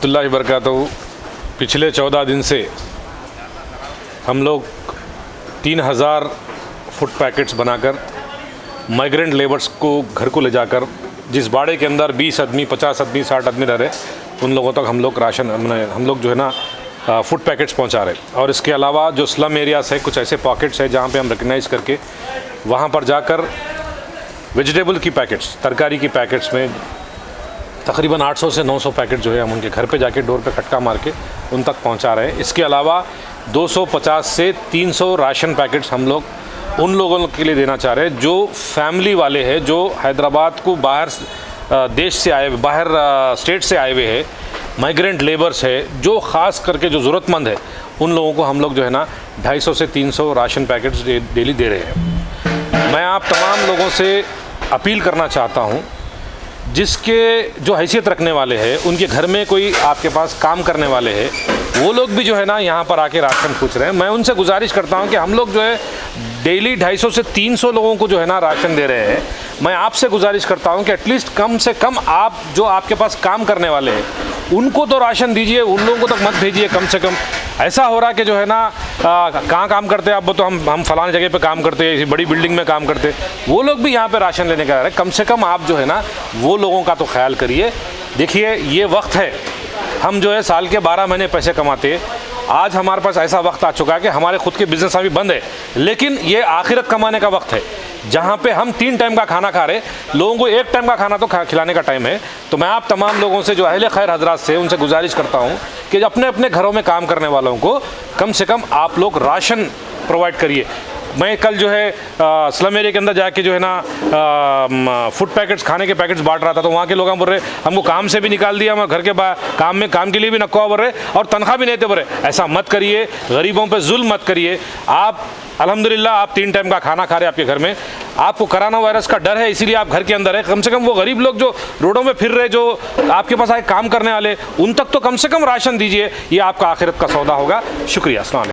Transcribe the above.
रहमतुल्लाहि बरकातहू। पिछले 14 दिन से हम लोग 3000 फूड पैकेट्स बनाकर माइग्रेंट लेबर्स को घर को ले जाकर, जिस बाड़े के अंदर 20 आदमी, 50 आदमी, 60 आदमी रह रहे, उन लोगों तक हम लोग राशन, हम लोग जो है ना फूड पैकेट्स पहुंचा रहे। और इसके अलावा जो स्लम एरियाज़ है, कुछ ऐसे पॉकेट्स है जहां पे हम रिकग्नाइज़ करके वहां पर जाकर वेजिटेबल की पैकेट्स, तरकारी की पैकेट्स में तकरीबन 800 से 900 पैकेट जो है हम उनके घर पे जाके डोर पे खटका मार के उन तक पहुंचा रहे हैं। इसके अलावा 250 से 300 राशन पैकेट्स हम लोग उन लोगों के लिए देना चाह रहे हैं जो फैमिली वाले हैं, जो हैदराबाद को बाहर देश से आए, बाहर स्टेट से आए हुए हैं, माइग्रेंट लेबर्स है, जो ख़ास करके जो ज़रूरतमंद है, उन लोगों को हम लोग जो है ना 250 से 300 राशन पैकेट्स डेली दे रहे हैं। मैं आप तमाम लोगों से अपील करना चाहता हूँ, जिसके जो हैसियत रखने वाले हैं, उनके घर में कोई आपके पास काम करने वाले हैं, वो लोग भी जो है ना यहाँ पर आके राशन पूछ रहे हैं। मैं उनसे गुजारिश करता हूँ कि हम लोग जो है डेली 250 से 300 लोगों को जो है ना राशन दे रहे हैं। मैं आपसे गुजारिश करता हूँ कि एटलीस्ट कम से कम आप जो आपके पास काम करने वाले हैं उनको तो राशन दीजिए, उन लोगों को तक मत भेजिए। कम से कम ऐसा हो रहा कि जो है ना कहाँ काम करते हैं आप, वो तो हम फलाने जगह पे काम करते हैं, इसी बड़ी बिल्डिंग में काम करते हैं, वो लोग भी यहाँ पे राशन लेने का रहे। कम से कम आप जो है ना वो लोगों का तो ख्याल करिए। देखिए, ये वक्त है, हम जो है साल के 12 महीने पैसे कमाते हैं। आज हमारे पास ऐसा वक्त आ चुका है कि हमारे खुद के बिजनेस अभी बंद है, लेकिन ये आखिरत कमाने का वक्त है, जहाँ पे हम 3 टाइम का खाना खा रहे, लोगों को 1 टाइम का खाना तो खिलाने का टाइम है। तो मैं आप तमाम लोगों से, जो अहले खैर हजरात से, उनसे गुजारिश करता हूँ कि अपने अपने घरों में काम करने वालों को कम से कम आप लोग राशन प्रोवाइड करिए। मैं कल जो है स्लम एरिया के अंदर जाके जो है ना फूड पैकेट्स, खाने के पैकेट्स बांट रहा था, तो वहाँ के लोग हम बोल रहे हमको काम से भी निकाल दिया, हम घर के काम के लिए भी नक्का बोल रहे और तनख्वाह भी नहीं देते बोल रहे। ऐसा मत करिए, गरीबों पे जुल्म मत करिए। आप अल्हम्दुलिल्लाह आप 3 टाइम का खाना खा रहे हैं आपके घर में, आपको कोरोना वायरस का डर है इसीलिए आप घर के अंदर है। कम से कम वो गरीब लोग जो रोडों में फिर रहे, जो आपके पास आए काम करने वाले, उन तक तो कम से कम राशन दीजिए। ये आपका आखिरत का सौदा होगा। शुक्रिया। अस्सलाम वालेकुम।